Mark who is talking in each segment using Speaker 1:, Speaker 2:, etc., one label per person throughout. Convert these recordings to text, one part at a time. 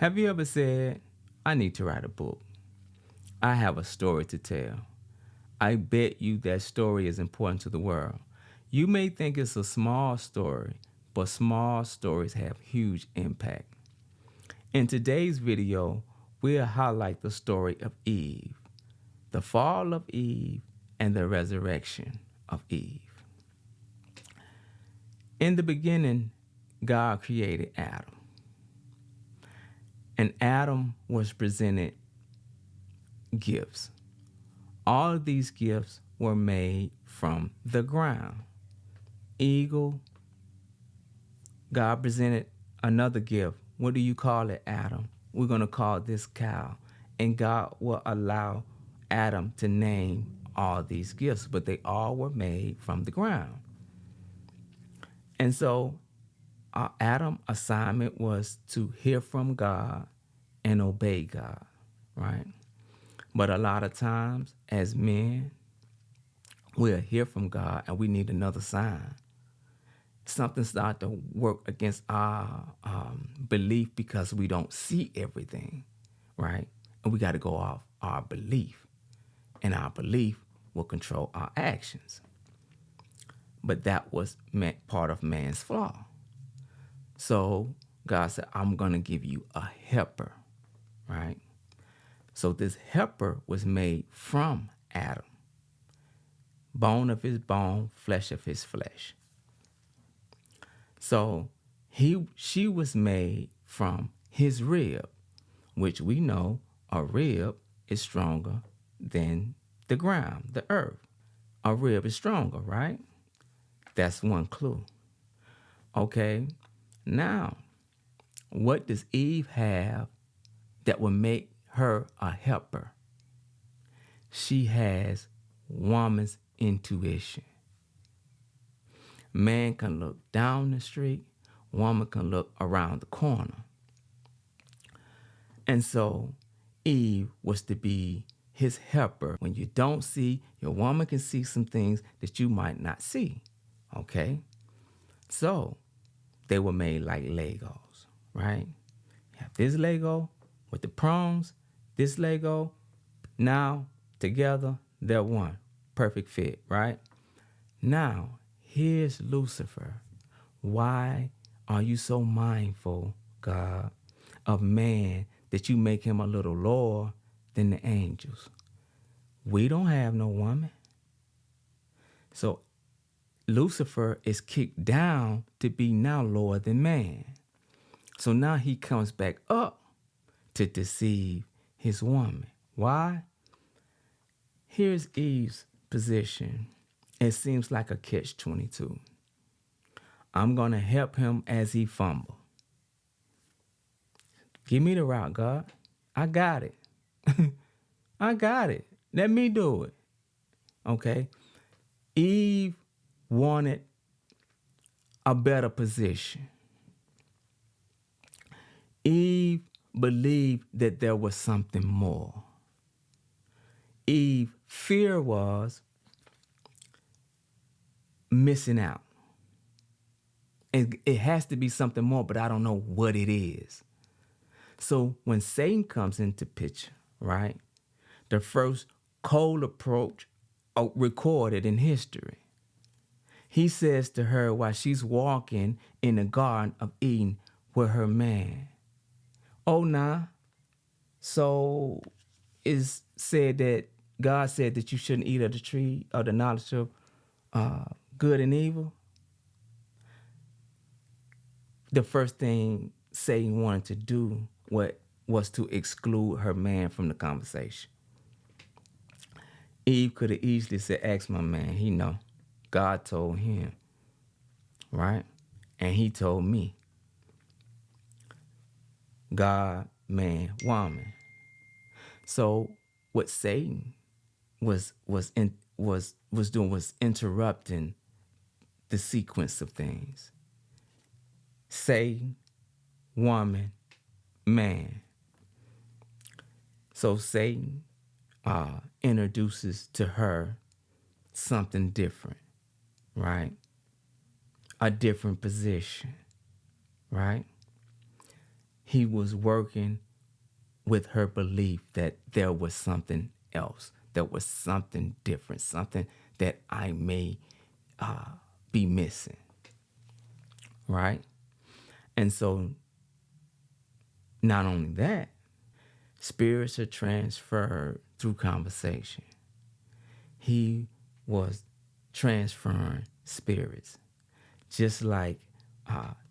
Speaker 1: Have you ever said, I need to write a book? I have a story to tell. I bet you that story is important to the world. You may think it's a small story, but small stories have huge impact. In today's video, we'll highlight the story of Eve, the fall of Eve, and the resurrection of Eve. In the beginning, God created Adam, and Adam was presented gifts. All of these gifts were made from the ground. Eagle, God presented another gift. What do you call it, Adam? We're going to call this cow. And God will allow Adam to name all these gifts, but they all were made from the ground. And so Adam's assignment was to hear from God and obey God, right? But a lot of times as men, we'll hear from God and we need another sign. Something start to work against our belief because we don't see everything, right? And we got to go off our belief. And our belief will control our actions. But that was part of man's flaw. So God said, I'm going to give you a helper, right? So this helper was made from Adam. Bone of his bone, flesh of his flesh. So she was made from his rib, which we know a rib is stronger than the ground, the earth. A rib is stronger, right? That's one clue. Okay, now, what does Eve have that will make her a helper? She has woman's intuition. Man can look down the street, woman can look around the corner. And so Eve was to be his helper. When you don't see, your woman can see some things that you might not see, okay? So they were made like Legos, right? You have this Lego with the prongs, this Lego, now together, they're one. Perfect fit, right? Now, here's Lucifer. Why are you so mindful, God, of man that you make him a little lower than the angels? We don't have no woman. So Lucifer is kicked down to be now lower than man. So now he comes back up to deceive his woman. Why? Here's Eve's position. It seems like a catch-22. I'm going to help him as he fumble. Give me the route, God. I got it. I got it. Let me do it. Okay? Eve wanted a better position. Eve believed that there was something more. Eve's fear was missing out. And it has to be something more, but I don't know what it is. So when Satan comes into picture, right, the first cold approach recorded in history, he says to her while she's walking in the Garden of Eden with her man, oh, nah, so it's said that God said that you shouldn't eat of the tree of the knowledge of good and evil. The first thing Satan wanted to do was to exclude her man from the conversation. Eve could have easily said, ask my man, he know. God told him, right? And he told me. God, man, woman. So what Satan was doing was interrupting the sequence of things. Satan, woman, man. So Satan introduces to her something different, right? A different position, right? he was working with her belief that there was something else, there was something different, something that I may be missing, right? And so, not only that, spirits are transferred through conversation. He was transferring spirits, just like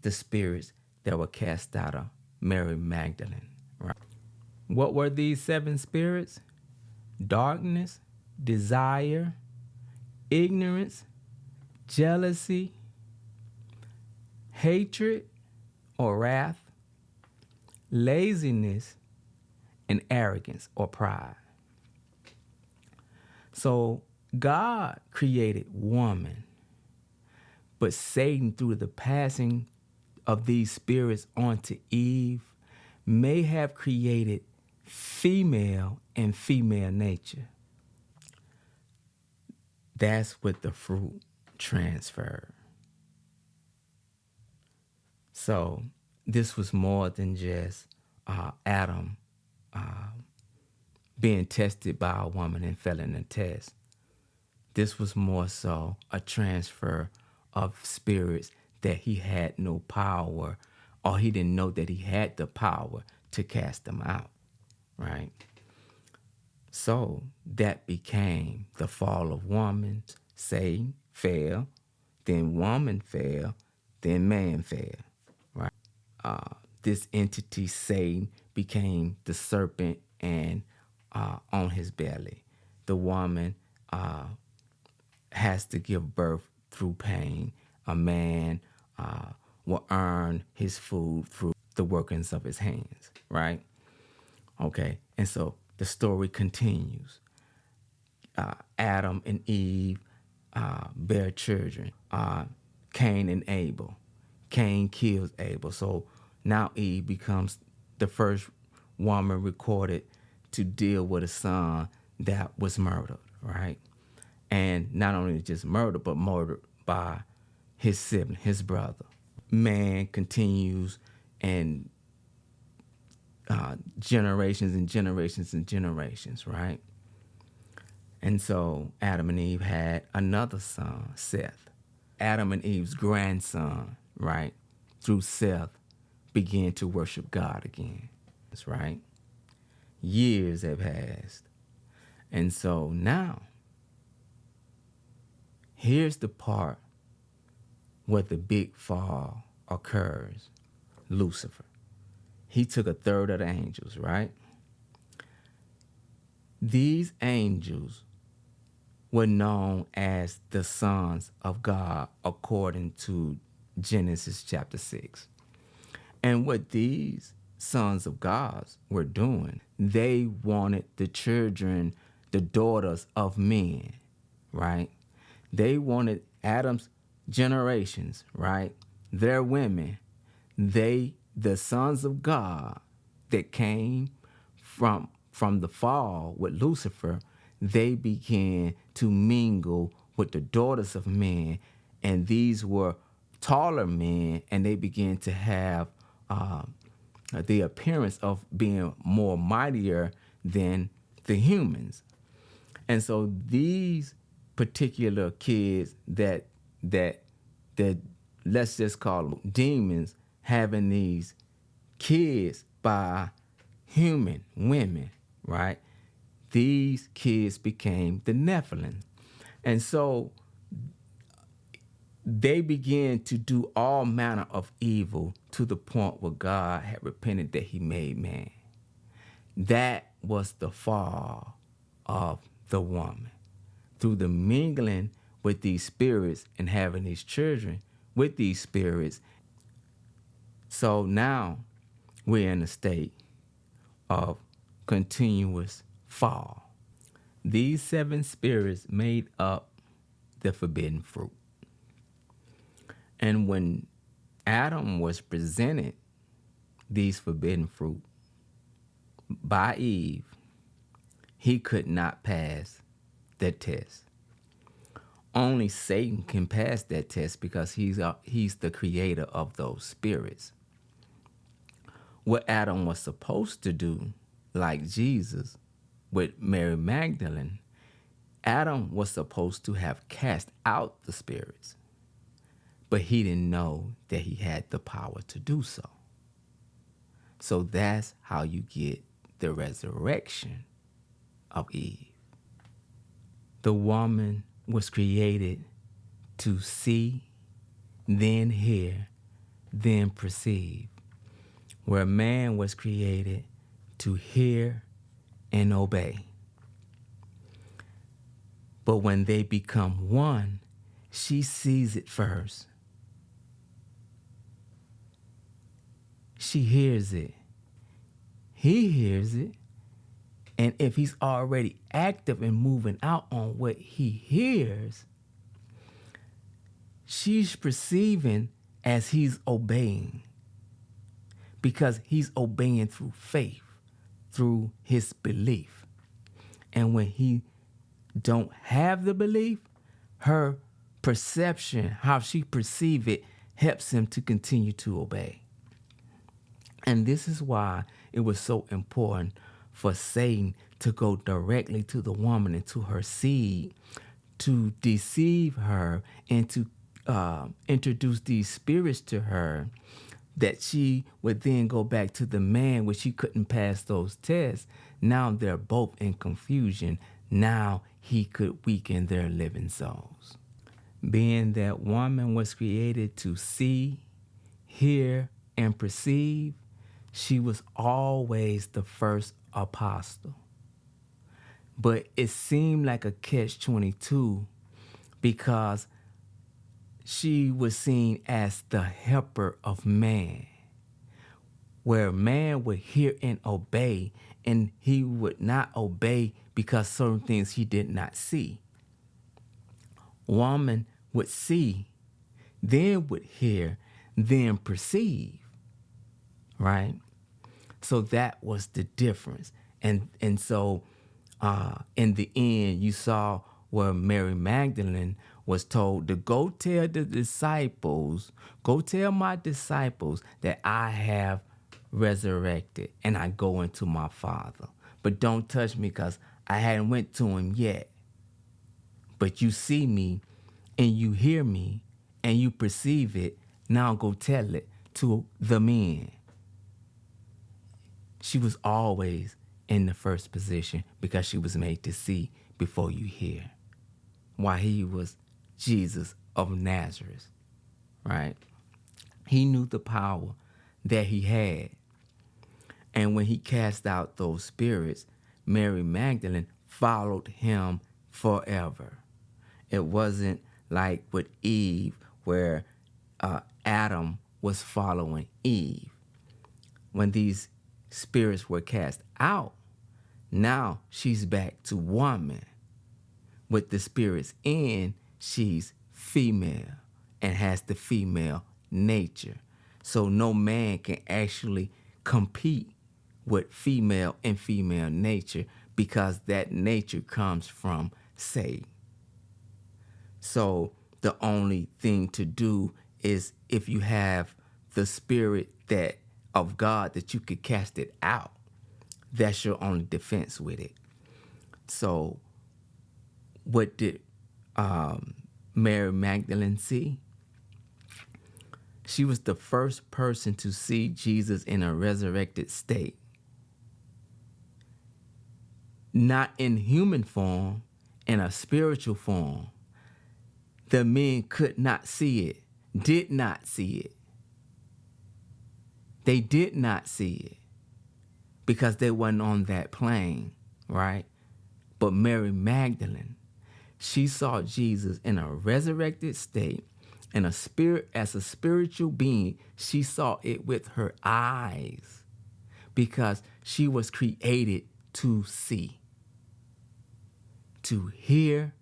Speaker 1: the spirits that were cast out of Mary Magdalene, right? What were these 7 spirits? Darkness, desire, ignorance, jealousy, hatred or wrath, laziness, and arrogance or pride. So God created woman, but Satan, through the passing of these spirits onto Eve, may have created female and female nature. That's what the fruit transferred. So this was more than just Adam being tested by a woman and failing the test. This was more so a transfer of spirits that he had no power, or he didn't know that he had the power to cast them out, right? So that became the fall of woman. Satan fell, then woman fell, then man fell, right? This entity, Satan, became the serpent and on his belly. The woman has to give birth through pain. A man will earn his food through the workings of his hands, right? Okay, and so the story continues. Adam and Eve bear children, Cain and Abel. Cain kills Abel. So now Eve becomes the first woman recorded to deal with a son that was murdered, right? And not only just murdered, but murdered by his sibling, his brother. Man continues and generations and generations and generations, right? And so Adam and Eve had another son, Seth. Adam and Eve's grandson, right, through Seth, began to worship God again. That's right. Years have passed. And so now, here's the part where the big fall occurs. Lucifer. He took a third of the angels, right? These angels were known as the sons of God according to Genesis chapter 6. And what these sons of God were doing, they wanted the children, the daughters of men, right? They wanted Adam's generations, right? Their women, the sons of God that came from the fall with Lucifer, they began to mingle with the daughters of men, and these were taller men, and they began to have the appearance of being more mightier than the humans. And so these particular kids that let's just call them demons, having these kids by human women, right? These kids became the Nephilim. And so they began to do all manner of evil to the point where God had repented that he made man. That was the fall of the woman. Through the mingling with these spirits and having these children with these spirits. So now we're in a state of continuous fall. These 7 spirits made up the forbidden fruit. And when Adam was presented these forbidden fruit by Eve, he could not pass that test. Only Satan can pass that test because he's the creator of those spirits. what Adam was supposed to do, like Jesus with Mary Magdalene, Adam was supposed to have cast out the spirits, but he didn't know that he had the power to do so. So that's how you get the resurrection of Eve. The woman was created to see, then hear, then perceive, where man was created to hear and obey. But when they become one, she sees it first. She hears it. He hears it. And if he's already active and moving out on what he hears, she's perceiving as he's obeying, because he's obeying through faith, through his belief. And when he don't have the belief, her perception, how she perceive it, helps him to continue to obey. And this is why it was so important for Satan to go directly to the woman and to her seed, to deceive her and to introduce these spirits to her, that she would then go back to the man when she couldn't pass those tests. Now they're both in confusion. Now he could weaken their living souls. Being that woman was created to see, hear, and perceive, she was always the first apostle. But it seemed like a catch-22 because she was seen as the helper of man, where man would hear and obey, and he would not obey because certain things he did not see. Woman would see, then would hear, then perceive, right? So that was the difference. And so in the end, you saw where Mary Magdalene was told to go tell the disciples, go tell my disciples that I have resurrected and I go into my Father. But don't touch me because I hadn't went to him yet. But you see me and you hear me and you perceive it. Now go tell it to the men. She was always in the first position because she was made to see before you hear. Why he was Jesus of Nazareth, right? He knew the power that he had. And when he cast out those spirits, Mary Magdalene followed him forever. It wasn't like with Eve where Adam was following Eve. When these spirits were cast out, now she's back to woman. With the spirits in, she's female and has the female nature. So no man can actually compete with female and female nature because that nature comes from Satan. So the only thing to do is, if you have the spirit that of God, that you could cast it out. That's your only defense with it. So what did Mary Magdalene see? She was the first person to see Jesus in a resurrected state. Not in human form, in a spiritual form. The men could not see it, did not see it. They did not see it because they wasn't on that plane, right? But Mary Magdalene, she saw Jesus in a resurrected state, in a spirit, as a spiritual being. She saw it with her eyes because she was created to see, to hear,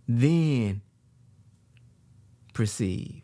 Speaker 1: then perceive.